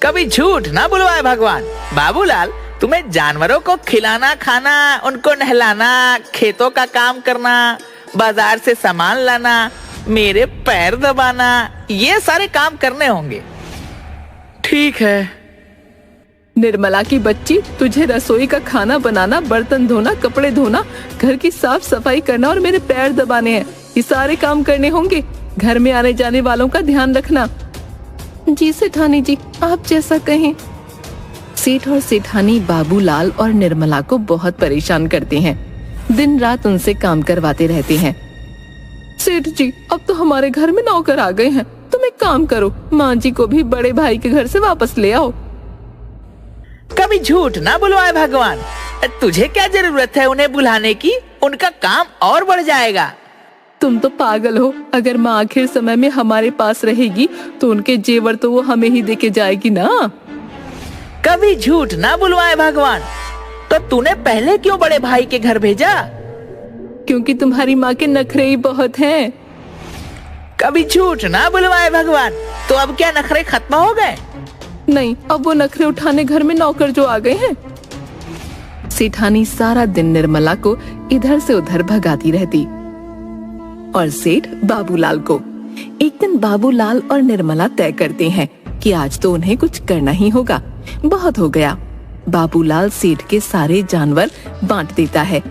कभी झूठ ना बुलवाए भगवान। बाबूलाल, तुम्हें जानवरों को खिलाना, खाना, उनको नहलाना, खेतों का काम करना, बाजार से सामान लाना, मेरे पैर दबाना, ये सारे काम करने होंगे। ठीक है। निर्मला की बच्ची, तुझे रसोई का खाना बनाना, बर्तन धोना, कपड़े धोना, घर की साफ सफाई करना और मेरे पैर दबाने हैं। ये सारे काम करने होंगे। घर में आने जाने वालों का ध्यान रखना। जी सेठानी जी, आप जैसा कहें। सेठ और सेठानी बाबूलाल और निर्मला को बहुत परेशान करते हैं। दिन रात उनसे काम करवाते रहते हैं। सेठ जी, अब तो हमारे घर में नौकर आ गए हैं। तुम एक काम करो, माँ जी को भी बड़े भाई के घर से वापस ले आओ। कभी झूठ ना बुलवाए भगवान। तुझे क्या जरूरत है उन्हें बुलाने की? उनका काम और बढ़ जाएगा। तुम तो पागल हो। अगर माँ आखिर समय में हमारे पास रहेगी तो उनके जेवर तो वो हमें ही देके जाएगी ना। कभी झूठ ना बुलवाए भगवान। तो तूने पहले क्यों बड़े भाई के घर भेजा? क्योंकि तुम्हारी माँ के नखरे ही बहुत हैं। कभी झूठ ना बुलवाए भगवान। तो अब क्या नखरे खत्म हो गए? नहीं, अब वो नखरे उठाने घर में नौकर जो आ गए हैं। सेठानी सारा दिन निर्मला को इधर से उधर भगाती रहती और सेठ बाबूलाल को। एक दिन बाबूलाल और निर्मला तय करते हैं कि आज तो उन्हें कुछ करना ही होगा। बहुत हो गया। बाबूलाल सेठ के सारे जानवर बांट देता है।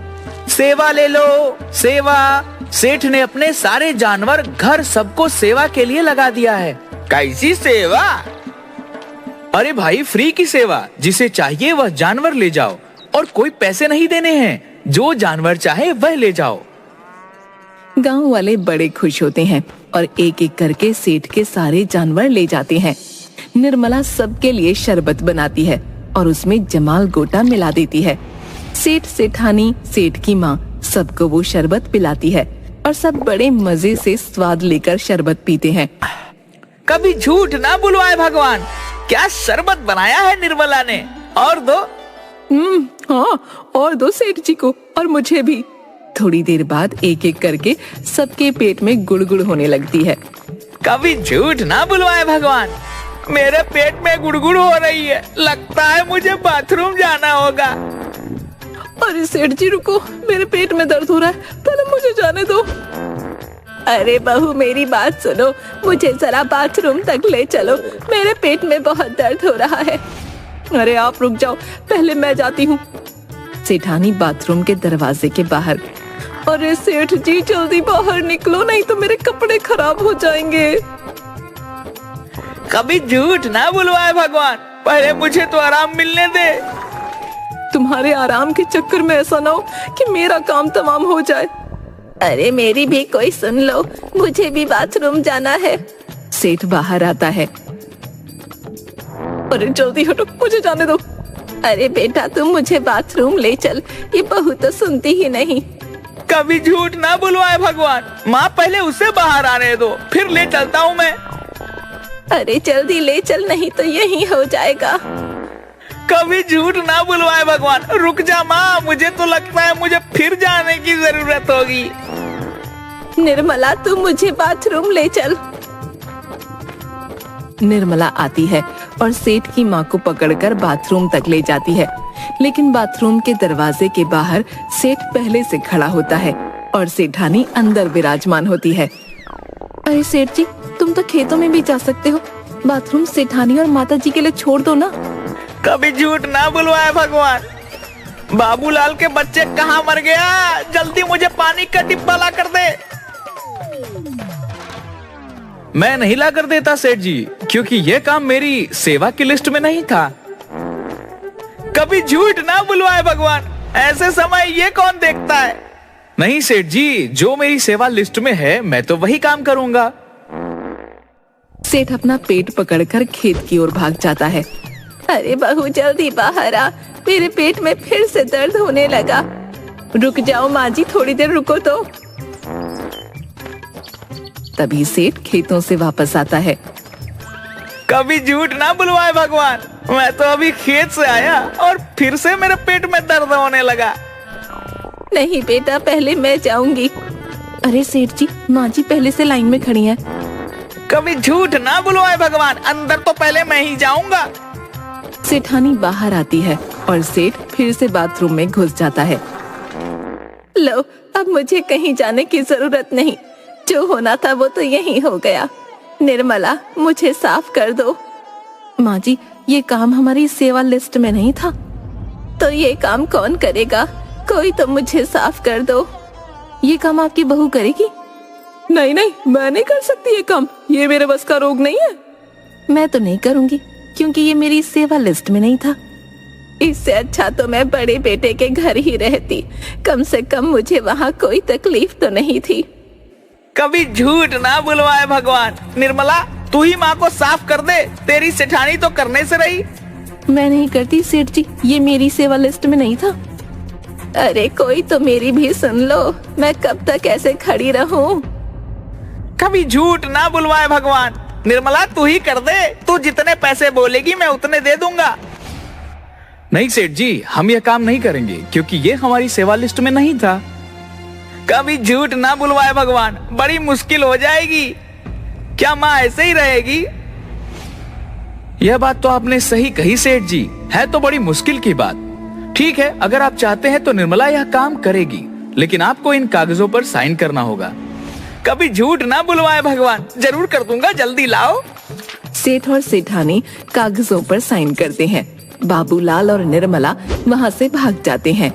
सेवा ले लो, सेवा। सेठ ने अपने सारे जानवर, घर सबको सेवा के लिए लगा दिया है। कैसी सेवा? अरे भाई, फ्री की सेवा। जिसे चाहिए वह जानवर ले जाओ और कोई पैसे नहीं देने हैं। जो जानवर चाहे वह ले जाओ। गांव वाले बड़े खुश होते हैं और एक एक करके सेठ के सारे जानवर ले जाते हैं। निर्मला सबके लिए शरबत बनाती है और उसमें जमाल गोटा मिला देती है। सेठ, सेठानी, सेठ की माँ सबको वो शरबत पिलाती है और सब बड़े मजे से स्वाद लेकर शरबत पीते हैं। कभी झूठ ना बुलवाए भगवान। क्या शरबत बनाया है निर्मला ने? और दो। हाँ, और दो सेठ जी को और मुझे भी। थोड़ी देर बाद एक एक करके सबके पेट में गुड़गुड़ होने लगती है। कभी झूठ ना बुलवाए भगवान। मेरे पेट में गुड़गुड़ हो रही है। लगता है मुझे बाथरूम जाना होगा। अरे सेठ जी रुको, मेरे पेट में दर्द हो रहा है, पहले मुझे जाने दो। अरे बहू, मेरी बात सुनो, मुझे जरा बाथरूम तक ले चलो, मेरे पेट में बहुत दर्द हो रहा है। अरे आप रुक जाओ, पहले मैं जाती हूँ। सेठानी बाथरूम के दरवाजे के बाहर। अरे सेठ जी, जल्दी बाहर निकलो, नहीं तो मेरे कपड़े खराब हो जाएंगे। कभी झूठ ना बुलवाए भगवान। पहले मुझे तो आराम मिलने दे। तुम्हारे आराम के चक्कर में ऐसा ना हो कि मेरा काम तमाम हो जाए। अरे मेरी भी कोई सुन लो, मुझे भी बाथरूम जाना है। सेठ बाहर आता है। अरे जल्दी हटो, मुझे जाने दो। अरे बेटा, तुम मुझे बाथरूम ले चल, ये बहू तो सुनती ही नहीं। कभी झूठ ना बुलवाए भगवान। माँ, पहले उसे बाहर आने दो, फिर ले चलता हूँ मैं। अरे जल्दी ले चल, नहीं तो यही हो जाएगा। कभी झूठ ना बुलवाए भगवान। रुक जा माँ, मुझे तो लगता है मुझे फिर जाने की जरूरत होगी। निर्मला, तू मुझे बाथरूम ले चल। निर्मला आती है और सेठ की माँ को पकड़कर बाथरूम तक ले जाती है। लेकिन बाथरूम के दरवाजे के बाहर सेठ पहले से खड़ा होता है और सेठानी अंदर विराजमान होती है। अरे सेठ जी, तुम तो खेतों में भी जा सकते हो, बाथरूम सेठानी और माता जी के लिए छोड़ दो ना। कभी झूठ ना बुलवाए भगवान। बाबूलाल के बच्चे कहाँ मर गया? जल्दी मुझे पानी का डिब्बा ला कर दे। मैं नहीं ला कर देता सेठ जी, क्योंकि यह काम मेरी सेवा की लिस्ट में नहीं था। कभी झूठ ना बुलवाए भगवान। ऐसे समय ये कौन देखता है? नहीं सेठ जी, जो मेरी सेवा लिस्ट में है मैं तो वही काम करूंगा। सेठ अपना पेट पकड़कर खेत की ओर भाग जाता है। अरे बहू, जल्दी बाहर आ, मेरे पेट में फिर से दर्द होने लगा। रुक जाओ माँ जी, थोड़ी देर रुको तो। तभी सेठ खेतों से वापस आता है। कभी झूठ ना बुलवाए भगवान। मैं तो अभी खेत से आया और फिर से मेरे पेट में दर्द होने लगा। नहीं बेटा, पहले मैं जाऊंगी। अरे सेठ जी, माँ जी पहले से लाइन में खड़ी हैं। कभी झूठ ना बुलवाए भगवान, अंदर तो पहले मैं ही जाऊंगा। सेठानी बाहर आती है और सेठ फिर से बाथरूम में घुस जाता है। लो, अब मुझे कहीं जाने की जरूरत नहीं, जो होना था वो तो यही हो गया। निर्मला, मुझे साफ कर दो। माँ जी, ये काम हमारी सेवा लिस्ट में नहीं था। तो ये काम कौन करेगा? कोई तो मुझे साफ कर दो। ये काम आपकी बहू करेगी? नहीं नहीं, मैं नहीं कर सकती ये काम, ये मेरे बस का रोग नहीं है। मैं तो नहीं करूंगी क्योंकि ये मेरी सेवा लिस्ट में नहीं था। इससे अच्छा तो मैं बड़े बेटे के घर ही रहती, कम से कम मुझे वहाँ कोई तकलीफ तो नहीं थी। कभी झूठ ना बुलवाए भगवान। निर्मला, तू ही माँ को साफ कर दे, तेरी सेठानी तो करने से रही। मैं नहीं करती सेठ जी, ये मेरी सेवा लिस्ट में नहीं था। अरे कोई तो मेरी भी सुन लो, मैं कब तक ऐसे खड़ी रहूं? कभी झूठ ना बुलवाए भगवान। निर्मला, तू ही कर दे, तू जितने पैसे बोलेगी मैं उतने दे दूंगा। नहीं सेठ जी, हम यह काम नहीं करेंगे क्योंकि ये हमारी सेवा लिस्ट में नहीं था। कभी झूठ ना बुलवाए भगवान, बड़ी मुश्किल हो जाएगी। क्या माँ ऐसे ही रहेगी? यह बात तो आपने सही कही सेठ जी, है तो बड़ी मुश्किल की बात। ठीक है, अगर आप चाहते हैं तो निर्मला यह काम करेगी, लेकिन आपको इन कागजों पर साइन करना होगा। कभी झूठ ना बुलवाए भगवान, जरूर कर दूंगा, जल्दी लाओ। सेठ और सेठानी कागजों पर साइन करते हैं। बाबूलाल और निर्मला वहाँ से भाग जाते हैं।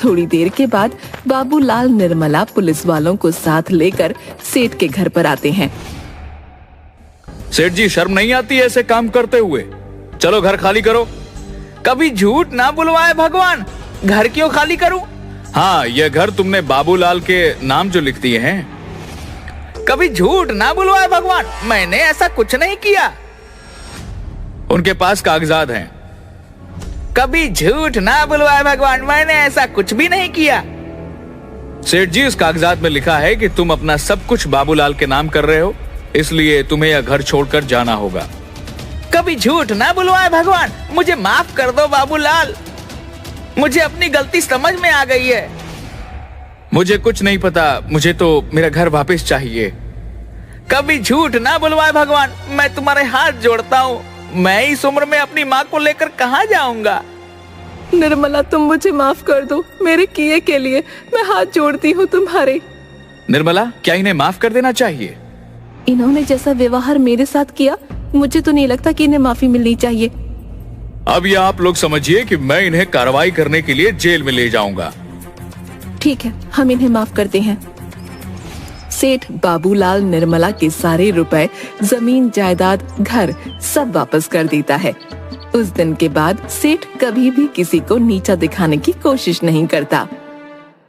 थोड़ी देर के बाद बाबूलाल निर्मला पुलिस वालों को साथ लेकर सेठ के घर पर आते हैं। सेठ जी, शर्म नहीं आती ऐसे काम करते हुए? चलो घर खाली करो। कभी झूठ ना बुलवाए भगवान, घर क्यों खाली करूं? हाँ, यह घर तुमने बाबूलाल के नाम जो लिख दिए हैं। कभी झूठ ना बुलवाए भगवान, मैंने ऐसा कुछ नहीं किया। उनके पास कागजात हैं। कभी झूठ ना बुलवाए भगवान, मैंने ऐसा कुछ भी नहीं किया। सेठ जी, इस कागजात में लिखा है कि तुम अपना सब कुछ बाबूलाल के नाम कर रहे हो, इसलिए तुम्हें यह घर छोड़कर जाना होगा। कभी झूठ ना बुलवाए भगवान, मुझे माफ कर दो बाबूलाल, मुझे अपनी गलती समझ में आ गई है। मुझे कुछ नहीं पता, मुझे तो मेरा घर वापस चाहिए। कभी झूठ ना बुलवाए भगवान, मैं तुम्हारे हाथ जोड़ता हूँ, मैं इस उम्र में अपनी माँ को लेकर कहाँ जाऊंगा। निर्मला, तुम मुझे माफ कर दो, मेरे किए के लिए मैं हाथ जोड़ती हूँ तुम्हारे। निर्मला, क्या इन्हें माफ कर देना चाहिए? इन्होंने जैसा व्यवहार मेरे साथ किया, मुझे तो नहीं लगता कि इन्हें माफी मिलनी चाहिए। अब ये आप लोग समझिए कि मैं इन्हें कार्रवाई करने के लिए जेल में ले जाऊंगा। ठीक है, हम इन्हें माफ करते हैं। सेठ बाबूलाल निर्मला के सारे रुपए, जमीन जायदाद, घर सब वापस कर देता है। उस दिन के बाद सेठ कभी भी किसी को नीचा दिखाने की कोशिश नहीं करता।